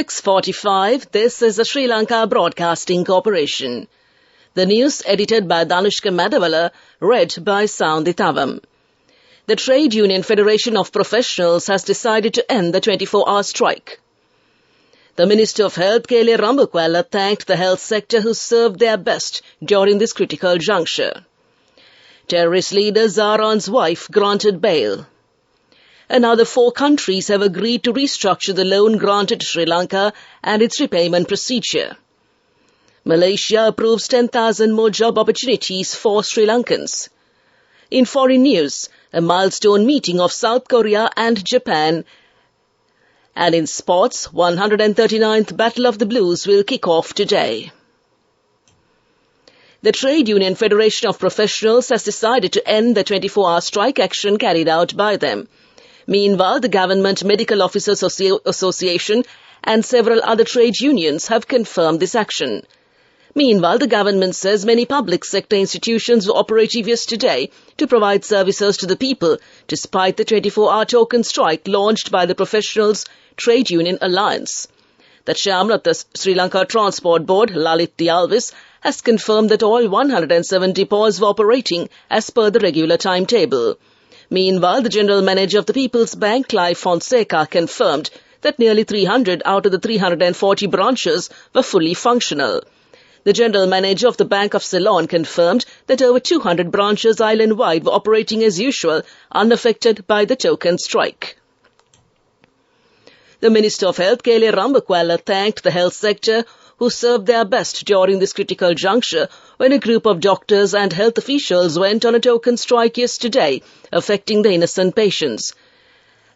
6:45, this is the Sri Lanka Broadcasting Corporation. The news edited by Danushka Madavala, read by Soundi Tavam. The Trade Union Federation of Professionals has decided to end the 24-hour strike. The Minister of Health, Kele Rambukwala, thanked the health sector who served their best during this critical juncture. Terrorist leader Zaran's wife granted bail. Another 4 countries have agreed to restructure the loan granted to Sri Lanka and its repayment procedure. Malaysia approves 10,000 more job opportunities for Sri Lankans. In foreign news, a milestone meeting of South Korea and Japan. And in sports, 139th Battle of the Blues will kick off today. The Trade Union Federation of Professionals has decided to end the 24-hour strike action carried out by them. Meanwhile, the Government Medical Officers Association and several other trade unions have confirmed this action. Meanwhile, the government says many public sector institutions were operative yesterday to provide services to the people, despite the 24-hour token strike launched by the Professionals Trade Union Alliance. The chairman of the Sri Lanka Transport Board, Lalit Dialvis, has confirmed that all 170 pods were operating as per the regular timetable. Meanwhile, the General Manager of the People's Bank, Clive Fonseca, confirmed that nearly 300 out of the 340 branches were fully functional. The General Manager of the Bank of Ceylon confirmed that over 200 branches island-wide were operating as usual, unaffected by the token strike. The Minister of Health, Kele Rambukwala, thanked the health sector who served their best during this critical juncture when a group of doctors and health officials went on a token strike yesterday, affecting the innocent patients.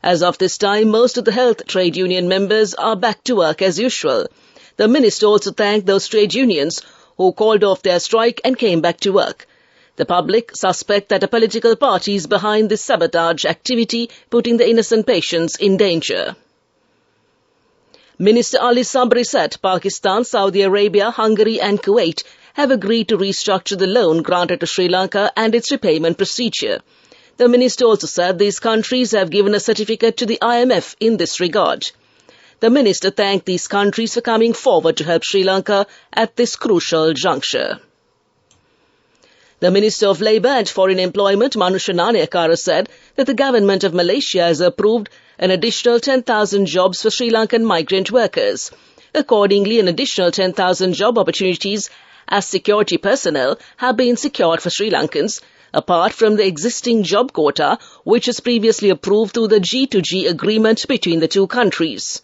As of this time, most of the health trade union members are back to work as usual. The minister also thanked those trade unions who called off their strike and came back to work. The public suspect that a political party is behind this sabotage activity, putting the innocent patients in danger. Minister Ali Sabri said Pakistan, Saudi Arabia, Hungary and Kuwait have agreed to restructure the loan granted to Sri Lanka and its repayment procedure. The minister also said these countries have given a certificate to the IMF in this regard. The minister thanked these countries for coming forward to help Sri Lanka at this crucial juncture. The Minister of Labour and Foreign Employment, Manusha Nanayakara, said that the government of Malaysia has approved an additional 10,000 jobs for Sri Lankan migrant workers. Accordingly, an additional 10,000 job opportunities as security personnel have been secured for Sri Lankans, apart from the existing job quota, which was previously approved through the G2G agreement between the two countries.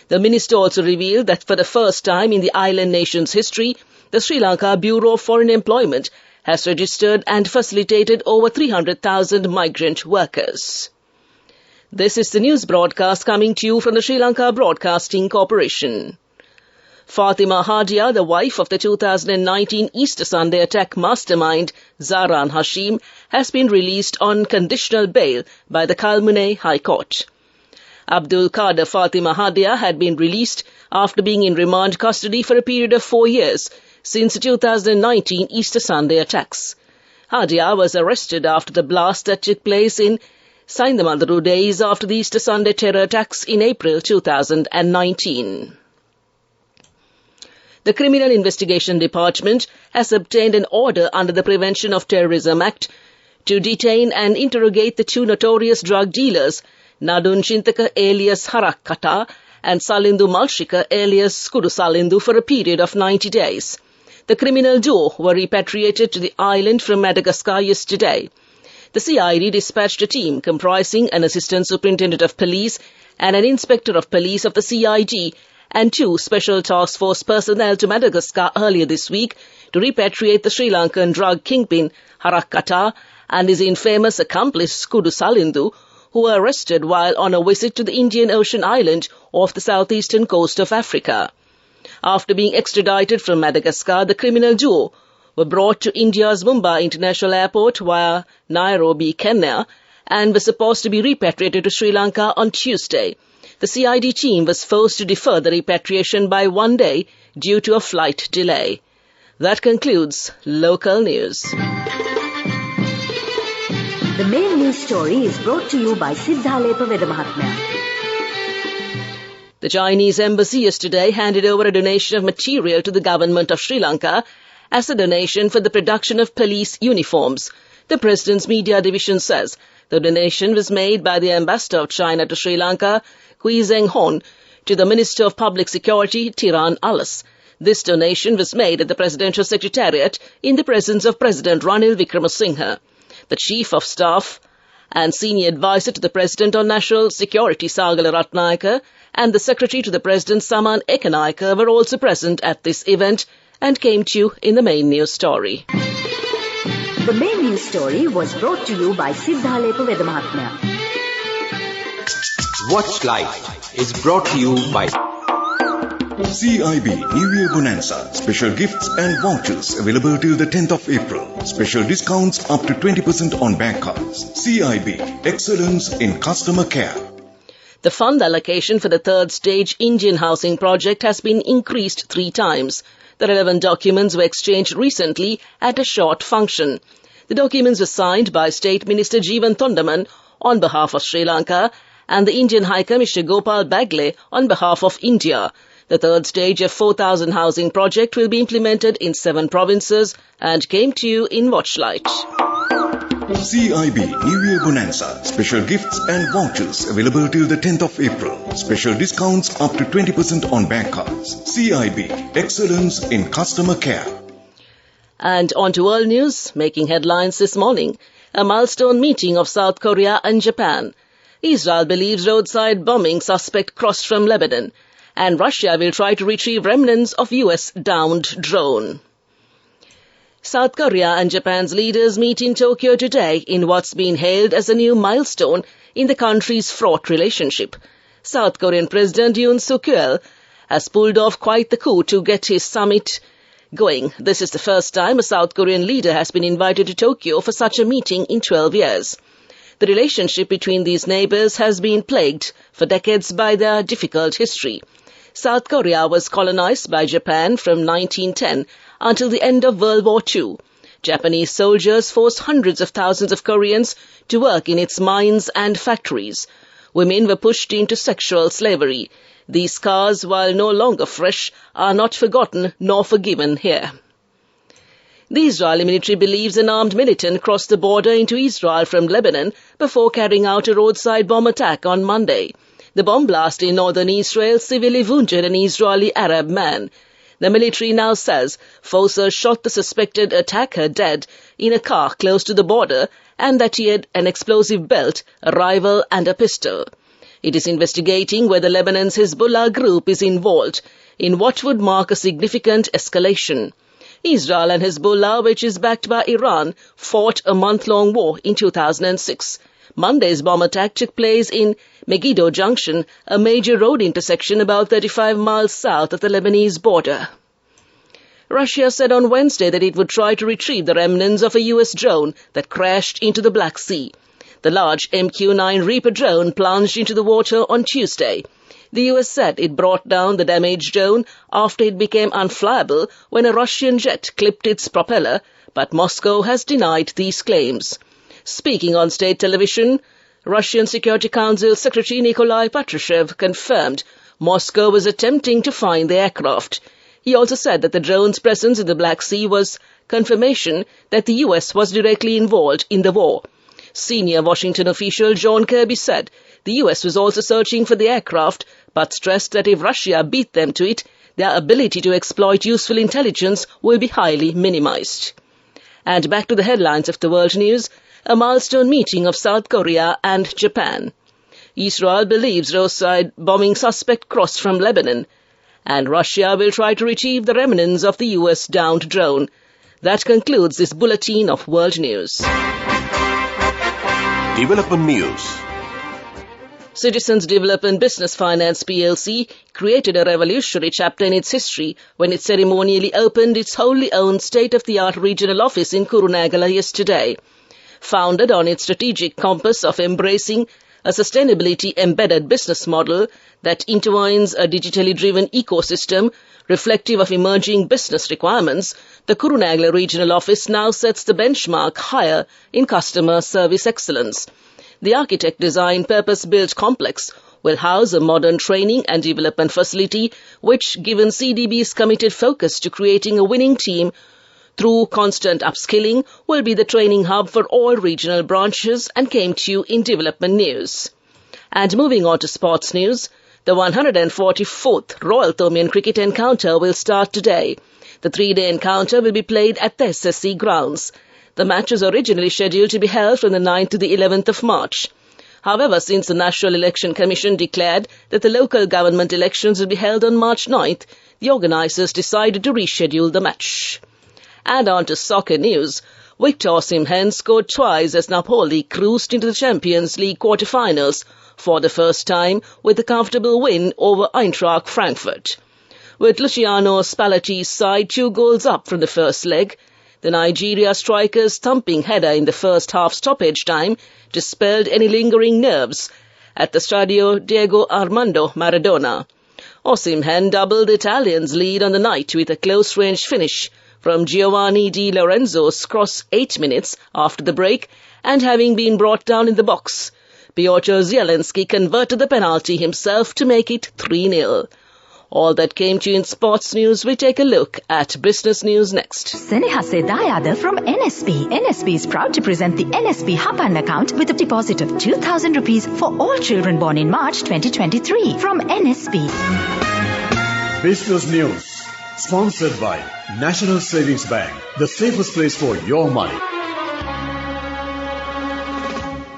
The minister also revealed that for the first time in the island nation's history, the Sri Lanka Bureau of Foreign Employment has registered and facilitated over 300,000 migrant workers. This is the news broadcast coming to you from the Sri Lanka Broadcasting Corporation. Fatima Hadia, the wife of the 2019 Easter Sunday attack mastermind Zaran Hashim, has been released on conditional bail by the Kalmune High Court. Abdul Qadir Fatima Hadia had been released after being in remand custody for a period of 4 years since the 2019 Easter Sunday attacks. Hadia was arrested after the blast that took place in Saindamandaru days after the Easter Sunday terror attacks in April 2019. The Criminal Investigation Department has obtained an order under the Prevention of Terrorism Act to detain and interrogate the 2 notorious drug dealers, Nadun Chintaka alias Harakkata and Salindu Malshika alias Kudu Salindu, for a period of 90 days. The criminal duo were repatriated to the island from Madagascar yesterday. The CID dispatched a team comprising an Assistant Superintendent of Police and an Inspector of Police of the CID and 2 Special Task Force personnel to Madagascar earlier this week to repatriate the Sri Lankan drug kingpin Harakkata and his infamous accomplice Kudu Salindu, who were arrested while on a visit to the Indian Ocean island off the southeastern coast of Africa. After being extradited from Madagascar, the criminal duo were brought to India's Mumbai International Airport via Nairobi, Kenya, and were supposed to be repatriated to Sri Lanka on Tuesday. The CID team was forced to defer the repatriation by 1 day due to a flight delay. That concludes local news. The main news story is brought to you by Siddhalepa Vedamahatmya. The Chinese embassy yesterday handed over a donation of material to the government of Sri Lanka as a donation for the production of police uniforms. The President's media division says the donation was made by the ambassador of China to Sri Lanka, Kui Zeng Hon, to the Minister of Public Security, Tiran Alas. This donation was made at the Presidential Secretariat in the presence of President Ranil Wickremesinghe. The Chief of Staff and Senior Advisor to the President on National Security, Sagala Ratnayaka, and the Secretary to the President, Saman Ekanayaka, were also present at this event and came to you in the main news story. The main news story was brought to you by Siddha Lepa Vedamahatmya. Watch Live is brought to you by CIB New Year Bonanza. Special gifts and vouchers available till the 10th of April. Special discounts up to 20% on bank cards. CIB, excellence in customer care. The fund allocation for the third stage Indian housing project has been increased 3 times. The relevant documents were exchanged recently at a short function. The documents were signed by State Minister Jeevan Thondaman on behalf of Sri Lanka and the Indian High Commissioner Gopal Bagle on behalf of India. The third stage of 4,000 housing project will be implemented in 7 provinces and came to you in Watchlight. CIB New Year Bonanza. Special gifts and vouchers available till the 10th of April. Special discounts up to 20% on bank cards. CIB, excellence in customer care. And on to world news, making headlines this morning. A milestone meeting of South Korea and Japan. Israel believes roadside bombing suspect crossed from Lebanon. And Russia will try to retrieve remnants of US downed drone. South Korea and Japan's leaders meet in Tokyo today in what's been hailed as a new milestone in the country's fraught relationship. South Korean President Yoon Suk-yeol has pulled off quite the coup to get his summit going. This is the first time a South Korean leader has been invited to Tokyo for such a meeting in 12 years. The relationship between these neighbors has been plagued for decades by their difficult history. South Korea was colonized by Japan from 1910 until the end of World War II. Japanese soldiers forced hundreds of thousands of Koreans to work in its mines and factories. Women were pushed into sexual slavery. These scars, while no longer fresh, are not forgotten nor forgiven here. The Israeli military believes an armed militant crossed the border into Israel from Lebanon before carrying out a roadside bomb attack on Monday. The bomb blast in northern Israel severely wounded an Israeli Arab man. The military now says forces shot the suspected attacker dead in a car close to the border and that he had an explosive belt, a rifle and a pistol. It is investigating whether Lebanon's Hezbollah group is involved in what would mark a significant escalation. Israel and Hezbollah, which is backed by Iran, fought a month-long war in 2006. Monday's bomb attack took place in Megiddo Junction, a major road intersection about 35 miles south of the Lebanese border. Russia said on Wednesday that it would try to retrieve the remnants of a US drone that crashed into the Black Sea. The large MQ-9 Reaper drone plunged into the water on Tuesday. The US said it brought down the damaged drone after it became unflyable when a Russian jet clipped its propeller, but Moscow has denied these claims. Speaking on state television, Russian Security Council Secretary Nikolai Patrushev confirmed Moscow was attempting to find the aircraft. He also said that the drone's presence in the Black Sea was confirmation that the US was directly involved in the war. Senior Washington official John Kirby said the US was also searching for the aircraft, but stressed that if Russia beat them to it, their ability to exploit useful intelligence will be highly minimized. And back to the headlines of the world news. A milestone meeting of South Korea and Japan. Israel believes roadside bombing suspect crossed from Lebanon. And Russia will try to retrieve the remnants of the US downed drone. That concludes this bulletin of world news. Development News. Citizens Development Business Finance PLC created a revolutionary chapter in its history when it ceremonially opened its wholly owned state-of-the-art regional office in Kurunegala yesterday. Founded on its strategic compass of embracing a sustainability-embedded business model that intertwines a digitally driven ecosystem reflective of emerging business requirements, the Kurunegala Regional Office now sets the benchmark higher in customer service excellence. The architect-designed purpose-built complex will house a modern training and development facility which, given CDB's committed focus to creating a winning team through constant upskilling, will be the training hub for all regional branches, and came to you in development news. And moving on to sports news, the 144th Royal Thomaian Cricket Encounter will start today. The 3-day encounter will be played at the SSC grounds. The match was originally scheduled to be held from the 9th to the 11th of March. However, since the National Election Commission declared that the local government elections will be held on March 9th, the organisers decided to reschedule the match. And on to soccer news. Victor Osimhen scored twice as Napoli cruised into the Champions League quarter-finals for the first time with a comfortable win over Eintracht Frankfurt. With Luciano Spalletti's side 2 goals up from the first leg, the Nigeria striker's thumping header in the first half stoppage time dispelled any lingering nerves at the Stadio Diego Armando Maradona. Osimhen doubled the Italians' lead on the night with a close-range finish from Giovanni Di Lorenzo's cross 8 minutes after the break, and having been brought down in the box, Piotr Zielinski converted the penalty himself to make it 3-0. All that came to you in sports news. We take a look at business news next. Sneha Sedayada from NSB. NSB is proud to present the NSB Hapan account with a deposit of 2,000 rupees for all children born in March 2023 from NSB. Business news. Sponsored by National Savings Bank, the safest place for your money.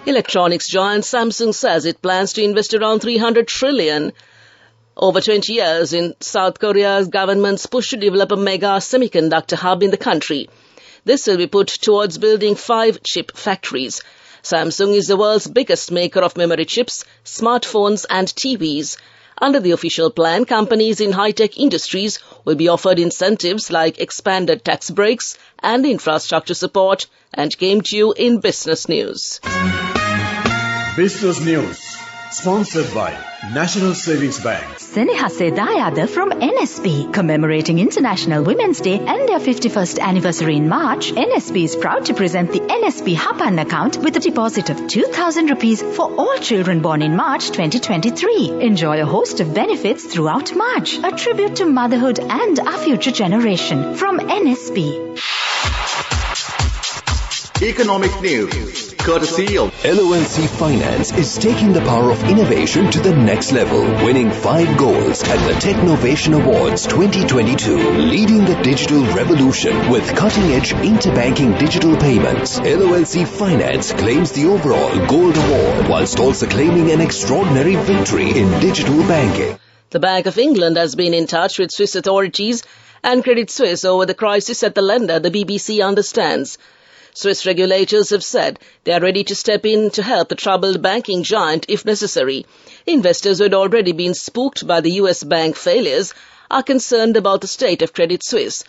Electronics giant Samsung says it plans to invest around 300 trillion over 20 years in South Korea's government's push to develop a mega semiconductor hub in the country. This will be put towards building 5 chip factories. Samsung is the world's biggest maker of memory chips, smartphones and TVs. Under the official plan, companies in high-tech industries will be offered incentives like expanded tax breaks and infrastructure support, and came to you in business news. Business news. Sponsored by National Savings Bank. Sneha Sedayada from NSB. Commemorating International Women's Day and their 51st anniversary in March, NSB is proud to present the NSB Hapan account with a deposit of 2,000 rupees for all children born in March 2023. Enjoy a host of benefits throughout March. A tribute to motherhood and our future generation from NSB. Economic news, courtesy of LONC Finance is taking the power of innovation to the next level, winning 5 golds at the Technovation Awards 2022, leading the digital revolution with cutting-edge interbanking digital payments. LONC Finance claims the overall gold award, whilst also claiming an extraordinary victory in digital banking. The Bank of England has been in touch with Swiss authorities and Credit Suisse over the crisis at the lender, the BBC understands. Swiss regulators have said they are ready to step in to help the troubled banking giant if necessary. Investors who had already been spooked by the US bank failures are concerned about the state of Credit Suisse.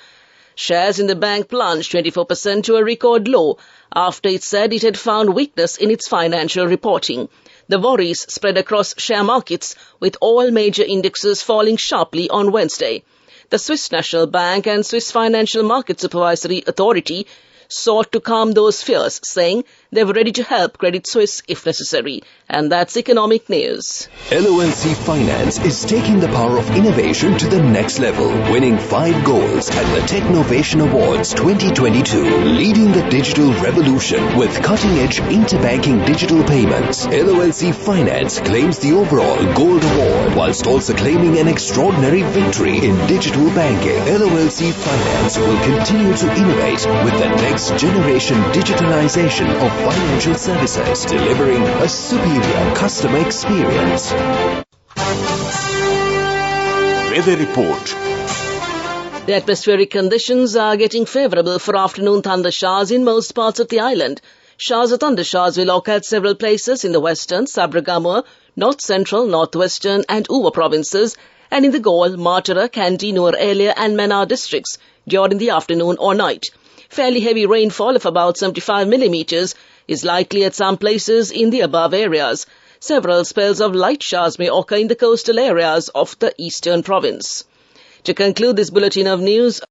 Shares in the bank plunged 24% to a record low after it said it had found weakness in its financial reporting. The worries spread across share markets, with all major indexes falling sharply on Wednesday. The Swiss National Bank and Swiss Financial Market Supervisory Authority sought to calm those fears, saying they were ready to help Credit Suisse if necessary. And that's economic news. LONC Finance is taking the power of innovation to the next level, winning 5 golds at the Technovation Awards 2022, leading the digital revolution with cutting-edge interbanking digital payments. LONC Finance claims the overall gold award, whilst also claiming an extraordinary victory in digital banking. LONC Finance will continue to innovate with the next generation digitalization of financial services, delivering a superior customer experience. Weather report. The atmospheric conditions are getting favourable for afternoon thunder showers in most parts of the island. Showers or thunder showers will occur at several places in the western, Sabragamur, north central, northwestern and Uva provinces, and in the Gaul, Martara, Kandy, Noor Elia and Mannar districts during the afternoon or night. Fairly heavy rainfall of about 75 millimeters is likely at some places in the above areas. Several spells of light showers may occur in the coastal areas of the eastern province. To conclude this bulletin of news,